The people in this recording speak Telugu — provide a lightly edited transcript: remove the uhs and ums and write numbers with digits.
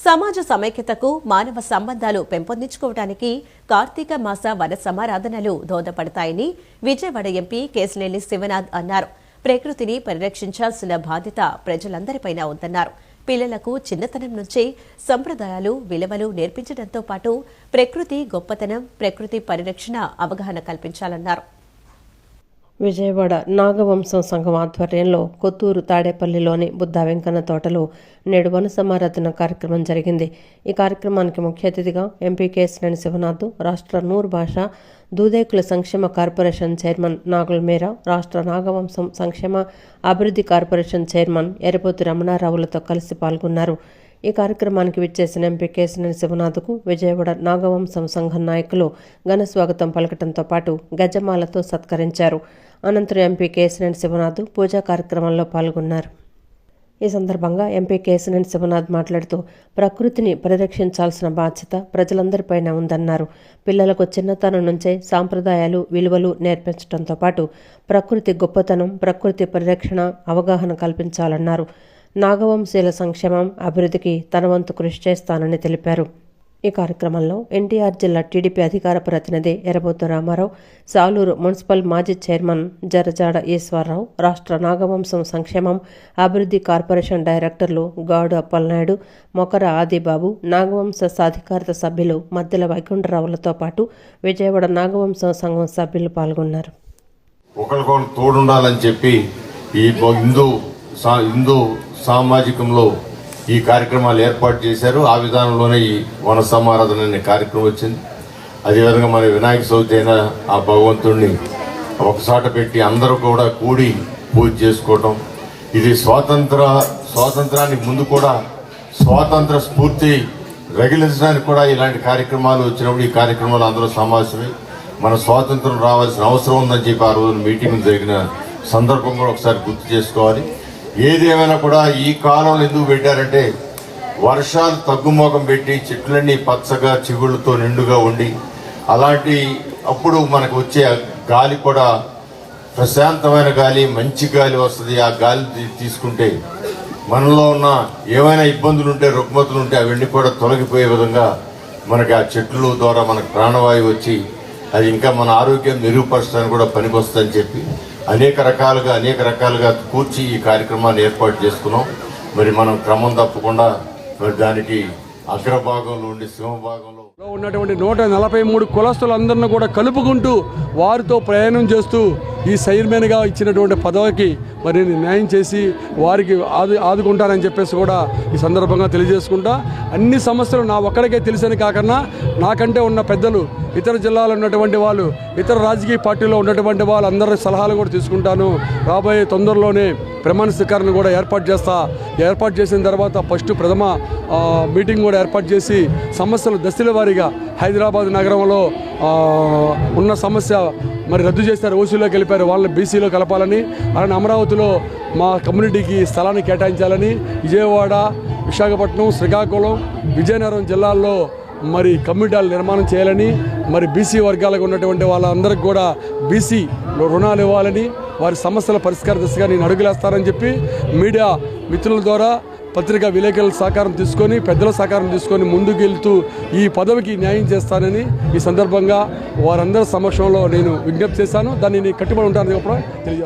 సమాజ సమైక్యతకు మానవ సంబంధాలు పెంపొందించుకోవడానికి కార్తీక మాస వన సమారాధనలు దోహదపడతాయని విజయవాడ ఎంపీ కేశినేని శివనాథ్ అన్నారు. ప్రకృతిని పరిరక్షించాల్సిన బాధ్యత ప్రజలందరిపైన ఉందన్నారు. పిల్లలకు చిన్నతనం నుంచే సంప్రదాయాలు, విలువలు నేర్పించడంతో పాటు ప్రకృతి గొప్పతనం, ప్రకృతి పరిరక్షణ అవగాహన కల్పించాలన్నారు. విజయవాడ నాగవంశం సంఘం ఆధ్వర్యంలో కొత్తూరు తాడేపల్లిలోని బుద్ధ వెంకన్న తోటలో నేడు వన సమారాధన కార్యక్రమం జరిగింది. ఈ కార్యక్రమానికి ముఖ్య అతిథిగా ఎంపీ కేశినేని శివనాథ్, రాష్ట్ర నూరు భాష దూదేకుల సంక్షేమ కార్పొరేషన్ చైర్మన్ నాగుల మీరా, రాష్ట్ర నాగవంశం సంక్షేమ అభివృద్ధి కార్పొరేషన్ చైర్మన్ ఎర్రబోతు రమణారావులతో కలిసి పాల్గొన్నారు. ఈ కార్యక్రమానికి విచ్చేసిన ఎంపీ కేశినేని శివనాథ్కు విజయవాడ నాగవంశం సంఘం నాయకులు ఘన స్వాగతం పలకటంతో పాటు గజమాలతో సత్కరించారు. అనంతరం ఎంపీ కేశినేని శివనాథ్ పూజా కార్యక్రమంలో పాల్గొన్నారు. ఈ సందర్భంగా ఎంపీ కేశినేని శివనాథ్ మాట్లాడుతూ ప్రకృతిని పరిరక్షించాల్సిన బాధ్యత ప్రజలందరిపైన ఉందన్నారు. పిల్లలకు చిన్నతనం నుంచే సాంప్రదాయాలు, విలువలు నేర్పించడంతో పాటు ప్రకృతి గొప్పతనం, ప్రకృతి పరిరక్షణ అవగాహన కల్పించాలన్నారు. నాగవంశీయుల సంక్షేమం, అభివృద్ధికి తన వంతు కృషి చేస్తానని తెలిపారు. ఈ కార్యక్రమంలో ఎన్టీఆర్ జిల్లా టీడీపీ అధికార ప్రతినిధి ఎర్రబోతు రామారావు, సాలూరు మున్సిపల్ మాజీ చైర్మన్ జరజాడ ఈశ్వరరావు, రాష్ట్ర నాగవంశం సంక్షేమం అభివృద్ధి కార్పొరేషన్ డైరెక్టర్లు గాడు అప్పలనాయుడు, మొకర ఆదిబాబు, నాగవంశ సాధికారత సభ్యులు మద్దెల వైకుంఠరావులతో పాటు విజయవాడ నాగవంశం సంఘం సభ్యులు పాల్గొన్నారు. ఒకరికొకరు తోడుండాలని చెప్పి ఈ హిందూ సామాజికంలో ఈ కార్యక్రమాలు ఏర్పాటు చేశారు. ఆ విధానంలోనే ఈ వన సమారాధన అనే కార్యక్రమం వచ్చింది. అదేవిధంగా మన వినాయక చవితి అయినా ఆ భగవంతుడిని ఒకసాట పెట్టి అందరూ కూడా కూడి పూజ చేసుకోవటం, ఇది స్వాతంత్రానికి ముందు కూడా స్వాతంత్ర స్ఫూర్తి రగిలించడానికి కూడా ఇలాంటి కార్యక్రమాలు వచ్చినప్పుడు ఈ కార్యక్రమాలు అందరూ సమావేశమై మన స్వాతంత్రం రావాల్సిన అవసరం ఉందని చెప్పి ఆ రోజు మీటింగ్ జరిగిన సందర్భం కూడా ఒకసారి గుర్తు చేసుకోవాలి. ఏదేమైనా కూడా ఈ కాలంలో ఎందుకు పెట్టారంటే వర్షాలు తగ్గుమోగం పెట్టి చెట్లన్నీ పచ్చగా చిగుళ్ళతో నిండుగా ఉండి అలాంటి అప్పుడు మనకు వచ్చే గాలి కూడా ప్రశాంతమైన గాలి, మంచి గాలి వస్తుంది. ఆ గాలి తీసుకుంటే మనలో ఉన్న ఏమైనా ఇబ్బందులు ఉంటే, రుగ్మతులు ఉంటే అవన్నీ కూడా తొలగిపోయే విధంగా మనకి ఆ చెట్ల ద్వారా మనకు ప్రాణవాయువు వచ్చి అది ఇంకా మన ఆరోగ్యం మెరుగుపరచడానికి కూడా పనికొస్తుందని చెప్పి అనేక రకాలుగా కూర్చి ఈ కార్యక్రమాన్ని ఏర్పాటు చేసుకున్నాం. మరి మనం క్రమం తప్పకుండా మరి దానికి అగ్రభాగంలో ఉండి సింహభాగంలో ఉన్నటువంటి 143 కులస్తులందరినీ కూడా కలుపుకుంటూ వారితో ప్రయాణం చేస్తూ ఈ చైర్మన్గా ఇచ్చినటువంటి పదవికి మరి న్యాయం చేసి వారికి ఆదుకుంటానని చెప్పేసి కూడా ఈ సందర్భంగా తెలియజేసుకుంటా. అన్ని సమస్యలు నా ఒక్కడికే తెలిసని కాకుండా నాకంటే ఉన్న పెద్దలు, ఇతర జిల్లాలో ఉన్నటువంటి వాళ్ళు, ఇతర రాజకీయ పార్టీలో ఉన్నటువంటి వాళ్ళందరి సలహాలు కూడా తీసుకుంటాను. రాబోయే తొందరలోనే ప్రమాణ స్వీకారం కూడా ఏర్పాటు చేసిన తర్వాత ఫస్ట్ ప్రథమ మీటింగ్ కూడా ఏర్పాటు చేసి సమస్యలు దశల వారీగా హైదరాబాద్ నగరంలో ఉన్న సమస్య మరి రద్దు చేస్తారు, ఓసీలోకి వెళ్ళిపోయారు, వాళ్ళని బీసీలో కలపాలని, అలానే అమరావతిలో మా కమ్యూనిటీకి స్థలాన్ని కేటాయించాలని, విజయవాడ, విశాఖపట్నం, శ్రీకాకుళం, విజయనగరం జిల్లాల్లో మరి కమ్యూనిటీలు నిర్మాణం చేయాలని, మరి బీసీ వర్గాలకు ఉన్నటువంటి వాళ్ళందరికీ కూడా బీసీలో రుణాలు ఇవ్వాలని, వారి సమస్యల పరిష్కార దిశగా నేను అడుగులేస్తానని చెప్పి మీడియా మిత్రుల ద్వారా, పత్రికా విలేకరుల సహకారం తీసుకొని, పెద్దల సహకారం తీసుకొని ముందుకు వెళ్తూ ఈ పదవికి న్యాయం చేస్తానని ఈ సందర్భంగా వారందరి సమక్షంలో నేను విజ్ఞప్తి చేశాను. దాన్ని నేను కట్టుబడి ఉంటానని కూడా తెలియజేస్తాను.